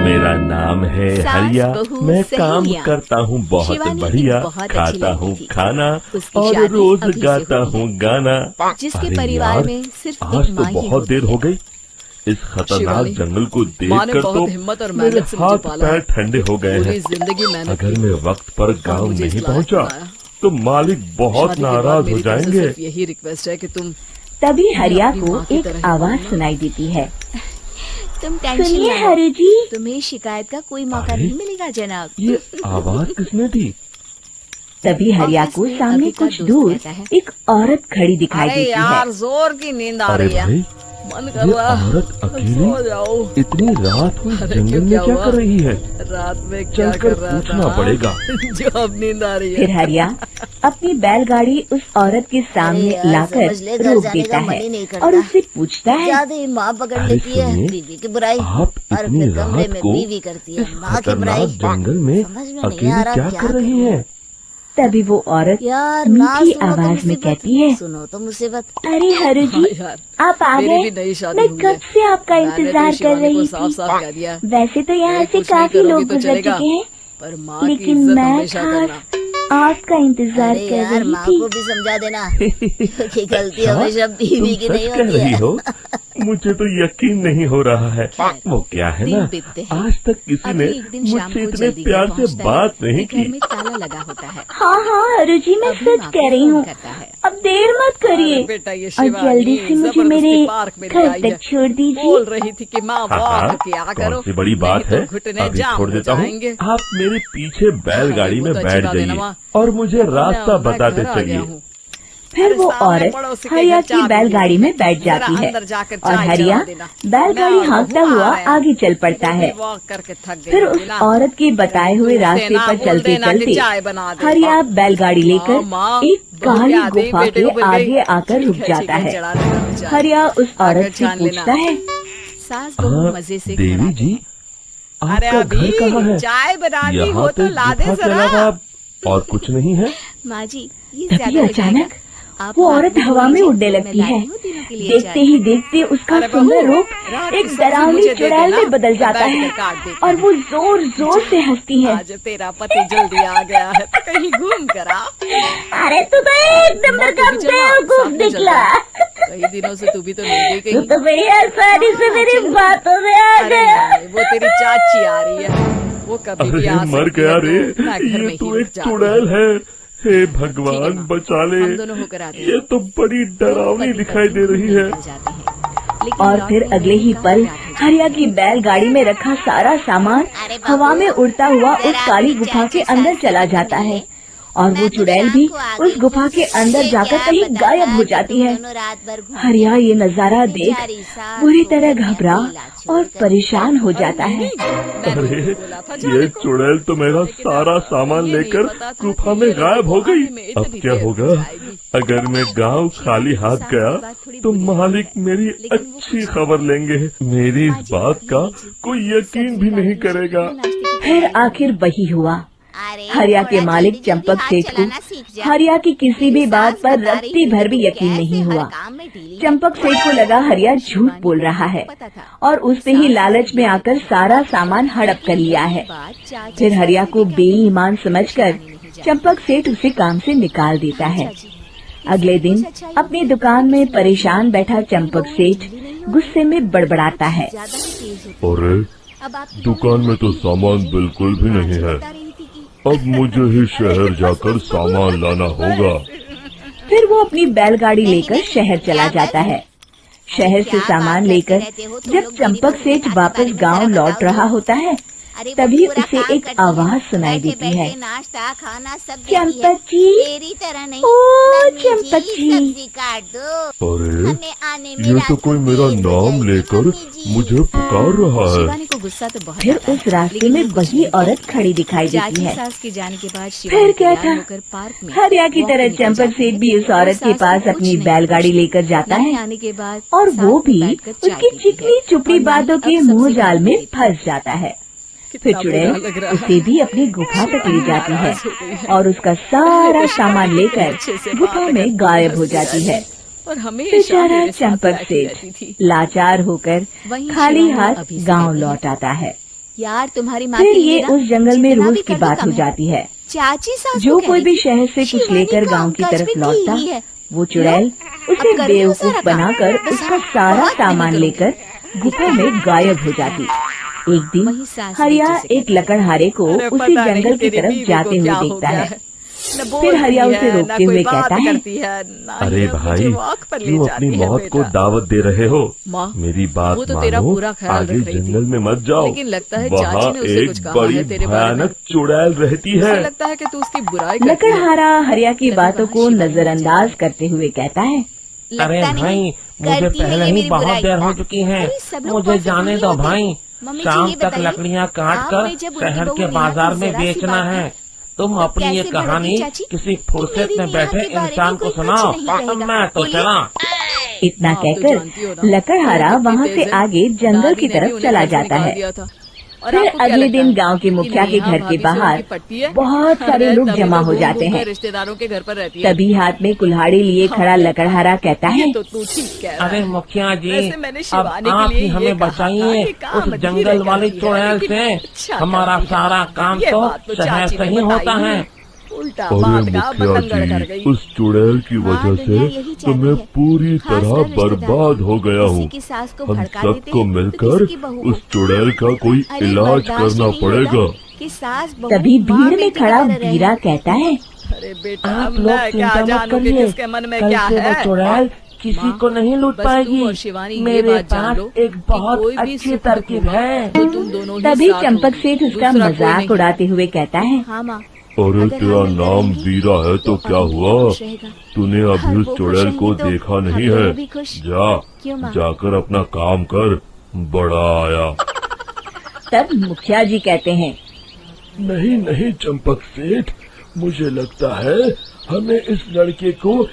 मेरा नाम है हरिया, मैं काम करता हूँ बहुत बढ़िया, खाता हूँ खाना और रोज गाता हूँ गाना। जिसके अरे परिवार यार, में सिर्फ आज एक तो माँ ही बहुत होती देर हो है। गई। इस खतरनाक शिवानी, जंगल को माँ ने देखकर बहुत तो हिम्मत और मेरे मेहनत से मुझे हाथ पाला पैर है। ठंडे हो गए पूरी हैं। जिंदगी मेहनत अगर की मैं है वक्त पर गांव मुझे इस नहीं लायक पहुंचा बनाया। तो मालिक बहुत शादी के बाद नाराज हो मेरी तरफ से जाएंगे। सिर्फ यही रिक्वेस्ट है कि तुम तभी हरिया अपनी को माँ की एक तरह ही आवाज मानना। सुनाई देती है। तुम टेंशन सुनिए ना लो, हरि जी, तुम्हें शिकायत का कोई मौका अरे? नहीं मिलेगा जनाब। ये आवाज किसने दी? तभी हरिया ऑफिस को में सामने अभी का कुछ दोस्त दूर रहता है। एक औरत खड़ी दिखाई अरे देती है। यार जोर की नींद आ अरे रही है, भाई, मन कर ये रहा औरत सो अकेली जाओ। इतनी रात हुई अरे जंगल क्यों, में क्या क्या हुआ? कर रही है? रात में क्या चलकर कर रहा पूछना था पड़ेगा। जो अब नींद आ रही फिर है। हरिया अपनी बैलगाड़ी उस औरत के सामने अरे यार, लाकर समझ ले, घर रोक जाने देता का मन है ही नहीं करता। और उससे पूछता है, ज्यादा ही माँ पकड़ अरे लेती है सुनिए, बीवी की बुराई, आप और इतनी फिर कमरे रात में को बीवी करती है इस माँ की बुराई। खतरनाक जंगल में समझ में नहीं अकेली आ रहा क्या कर रही करूं। है? तभी वो औरत यार ना मीठी सुनो तो आवाज में मुसीबत, कहती है, सुनो तो मुसीबत। अरे हरु हाँ जी, यार, आप आ मेरी भी गए। नई शादी मैं हुई कब है। से आपका मैंने तो इंतजार कर शिवानी को रही साफ थी। साफ कह दिया, वैसे तो यहाँ नहीं, से कुछ नहीं काफी करोगी लोग तो गुजर चलेगा, चुके हैं, पर माँ की लेकिन इज्जत मैं हमेशा करना। खास आपका इंतजार अरे कर यार रही माँ थी। को भी समझा देना कि गलती अच्छा, हमेशा बीवी तुम की सच नहीं कह होती रही है। हो? मुझे तो यकीन नहीं हो रहा है। वो क्या है दिन ना, बीतते हैं। आज तक किसी अभी ने एक दिन शाम मुझसे को इतने जल्दी घर प्यार से पहुंचता है बात नहीं कि घर की। में ताला लगा होता है। हाँ हाँ हरु जी, मैं अभी सच माँ कह को रही फोन हूँ। करता है। अब देर मत करिए अरे बेटा, ये और शिवानी जल्दी से मुझे जबरदस्ती मेरे पार्क में ले घर आई है। तक छोड़ दीजिए। बोल रही थी कि माँ हाँ, वॉक किया करो, कौन सी बड़ी बात नहीं है? तो घुटने अभी जाम छोड़ हो देता हूँ। जाएंगे। आप मेरे पीछे बैलगाड़ी में बहुत बैठ अच्छी बात है ना जाइए माँ। और मुझे रास्ता मैं बताते घर आ गया चलिए। हूँ। फिर अरे वो सामने औरत पड़ोसी के हरिया घर की चाबी बैलगाड़ी दी में है। बैठ जरा जाती है अंदर जाकर और चाय हरिया चला देना। बैलगाड़ी मैं और हाँकता बहू हुआ आ रहे हैं। आगे चल पड़ता है। वॉक करके थक गई फिर होगी उस ना। औरत के बताए हुए दूर से रास्ते ना पर बोल चलते देना कि चलते चाय बना दे। हरिया बैलगाड़ी लेकर माँ, एक बहू काली क्या दी, गुफा बेटे के को बोल गई। आगे आकर रुक ठीक है, जाता है। चढ़ा देना चाय। हरिया उस आकर औरत से छान लेना। पूछता है, सास बहू हाँ, मजे से घर देवी आते जी, हैं। अरे आपका घर कहाँ अभी है? चाय बनानी यहाँ हो तो पे ला दे गुफा के जरा। अलावा और कुछ नहीं है? माँ जी, ये तभी ज्यादा हो अचानक जाएगा। आप वो रात औरत में हवा थोड़ी में सी उड़ने लगती है। जिम्मेदारी हो तीनों के लिए देखते चाय। ही देखते उसका अरे बहू, सुंदर रूप रात की एक सब्जी डरावनी मुझे दे चुड़ैल देना, में बदल मैं जाता बैठ है कर काट देती और हूँ। वो जोर जोर से हंसती है। आज तेरा पति जल्दी आ गया है तो कहीं घूम कर आ। अरे तू तो एकदम माँ, तू भी चलना, बेवकूफ साथ में निकला। कई दिनों से तू भी तो नहीं गई तू कहीं। तो बड़ी आसानी से मेरी बातों में आ अरे गया। नहीं, वो तेरी चाची आ रही है, वो कभी भी अरे आ मर सकती गया है, रे, तो मैं घर में ये ही तो रुक एक जाती चुड़ैल हूँ। है। हे ठीक है भगवान माँ, बचा ले, हम दोनों होकर आते हैं। ये तो बड़ी डरावनी दिखाई दे रही है। और फिर अगले ही पल हरिया की बैलगाड़ी में रखा सारा सामान हवा में उड़ता हुआ उस काली गुफा के अंदर चला जाता है और वो चुड़ैल भी उस गुफा के अंदर जाकर कहीं गायब हो जाती है। हरिया ये नजारा देख बुरी तरह घबरा और परेशान हो जाता है। अरे ये चुड़ैल तो मेरा सारा सामान लेकर गुफा में गायब हो गई। अब क्या होगा अगर मैं गांव खाली हाथ गया तो मालिक मेरी अच्छी खबर लेंगे। मेरी इस बात का कोई यकीन भी नहीं करेगा। फिर आखिर वही हुआ। हरिया के मालिक चंपक सेठ को हरिया की किसी भी बात पर रत्ती भर भी यकीन नहीं हुआ। चंपक सेठ को लगा हरिया झूठ बोल रहा है और उस पे ही लालच में आकर सारा सामान हड़प कर लिया है। फिर हरिया को बेईमान समझकर चंपक सेठ उसे काम से निकाल देता है। अगले दिन अपनी दुकान में परेशान बैठा चंपक सेठ गुस्से में बड़बड़ाता है, अरे दुकान में तो सामान बिल्कुल भी नहीं है, अब मुझे ही शहर जाकर सामान लाना होगा। फिर वो अपनी बैलगाड़ी लेकर शहर चला जाता है। शहर से सामान लेकर जब चंपक सेठ वापस गांव लौट रहा होता है तभी उसे एक आवाज सुनाई देती है, नाश्ता खाना सब चंपक जी, तेरी तरह नहीं, ओ नन्ही चंपक जी। सब्जी काट दो। अरे हमें आने में ये तो रात कोई को मेरा 1 नाम बजे लेकर मम्मी जी। मुझे पुकार रहा है। शिवानी को गुस्सा तो बहुत फिर आता है, उस रास्ते लेकिन में वो कुछ वही नहीं औरत खड़ी दिखाई देती चाची है। सास के जाने के बाद फिर शिवानी क्या तैयार था, होकर पार्क में हरिया की वॉक तरह पे निकल चंपक जाती सेठ है। भी उस और औरत के सास को पास कुछ अपनी नहीं बैलगाड़ी पूछती। लेकर जाता नहीं है आने के बाद और साथ वो में भी बैठकर चाय उसकी पीती है चिकनी चुपड़ी और बातों नानी के अब मुंह सबसे जाल में बड़ी फंस जाता है। फिर कितना चुड़ैल बुरा लग रहा है। उसे भी अपनी गुफा तक ले जाती है नाराज हो गई है। और उसका सारा सामान लेकर अच्छे से गुफा बात में करती गायब हो हंसती जाती है। और हमेशा बेचारा मेरे साथ चंपक बैठी रहती सेठ थी। लाचार होकर वहीं खाली शिवानी हाथ अभी से गांव कहती है, लौट आता है। यार तुम्हारी माँ फिर के लिए ये ना उस जंगल में जितना रोज भी की कर दो बात कम हो है। जाती है। चाची सास जो को कोई कह भी रही शहर से कुछ शिवानी लेकर का गांव की अंकज तरफ भी लौटता, की है। वो चुड़ैल उसे अब कर लो बेवकूफ सारा काम। बनाकर बस उसका हाँ, सारा बहुत सामान मेहनत लेकर गुफा में गायब हो जाती। एक दिन वही सास हरिया बेटी से एक लकड़हारे को अरे उसी पता नहीं जंगल की तेरी तरफ बीवी जाते को हुए क्या हो देखता गया है। न फिर बोलती हरिया उसे है, न रोकते कोई हुए बात कहता है, करती है, ना अरे ही भाई, मुझे वॉक पर ले क्यों जाती अपनी है मौत को बेटा। दावत दे रहे हो? माँ, मेरी बात वो तो तेरा मानो, पूरा ख्याल आगे रख रही थी। जंगल में मत जाओ। लेकिन लगता है वहाँ चाची ने उसे एक कुछ कहा बड़ी है तेरे बारे में। भयानक चुड़ैल रहती है। उसे लगता है कि तू उसकी बुराई करती है। लकड़हारा हरिया की लगता बातों है को शिवानी नजरअंदाज करते हुए कहता है, अरे भाई, मुझे पहले ही बहुत देर हो चुकी है, अरे सब लोग मुझे कॉफी जाने पी दो लेते। भाई। मम्मी जी, शाम ये तक बताइए, लकड़ियाँ काट आप कर में जब उनकी शहर बहू के नेहा बाजार की में जरा सी बेचना बात है। है, तुम तो अपनी ये कैसे भड़की कहानी चाची? किसी कि फुर्सत मेरी में नेहा बैठे के बारे इंसान में को कोई कुछ सुनाओ। नहीं कहेगा। मैं तो बोलिए। चला। इतना आप तो कहकर जानती हो ना, लकड़हारा वो कितनी वहाँ तेज से है। आगे जंगल दादी की ने भी तरफ उन्हें चला घर से जाता निकाल है। दिया था। और फिर आपको क्या अगले लगता दिन है गांव के कि मुखिया के नेहा घर के भाभी से बाहर उनकी पटती है? बहुत सारे अरे लोग तभी जमा तो हो घूम जाते घूम कर हैं। रिश्तेदारों के घर पर रहती है। तभी हाथ में कुल्हाड़ी लिए खड़ा लकड़हारा कहता है, ये तो तू ठीक कह रहा अरे है। मुखिया जी, वैसे मैंने अब शिवानी के आप लिए ही ये हमें कहा था बचाइए कि काम उस धीरे जंगल वाली करती है, चुड़ैल लेकिन से। अच्छा हमारा करती है। सारा काम ये तो बात तो शहर चाची से ने ही बताई होता है। उल्टा अरे बात का मुखिया बतंगड़ कर गई। जी, उस चुड़ैल की हाँ, वजह दुनिया से यही चाहती तो मैं है। पूरी खासकर तरह रिश्तेदार। बर्बाद हो गया किसी हूँ। की सास को हम भड़का देते सबको हैं, तो मिलकर किसी की बहू को। उस चुड़ैल का कोई अरे इलाज बर्दाश्त करना ही नहीं पड़ेगा। होता कि सास बहू तभी माँ भीड़ में बेटी की खड़ा तरह रहे। वीरा कहता है, अरे बेटा, आप मैं लोग क्या चिंता मत जानूं कि करिए, किसके मन में कल क्या से वो है। चुड़ैल किसी माँ, को नहीं लूट बस तू पाएगी। और शिवानी ये मेरे बात जान पास लो एक कि बहुत कोई भी अच्छी सुख तरकीब दुख है। तो तुम दोनों ही तभी साथ चंपक होगी, सेठ उसका दूसरा कोई मजाक नहीं। उड़ाते हुए कहता है, हाँ माँ, अरे अगर तेरा हम मिलकर नाम रहेंगे, वीरा है तो क्या अभी भी हुआ? खुश रहेगा। तूने और अभी वो उस चुड़ैल खुश को रहेंगे तो देखा हम नहीं दोनों है? भी खुश। जा, क्यों माँ? जाकर अपना काम कर, बड़ा आया। तब मुखिया जी कहते हैं, नहीं नहीं चंपक सेठ, मुझे लगता है हमें इस लड़के को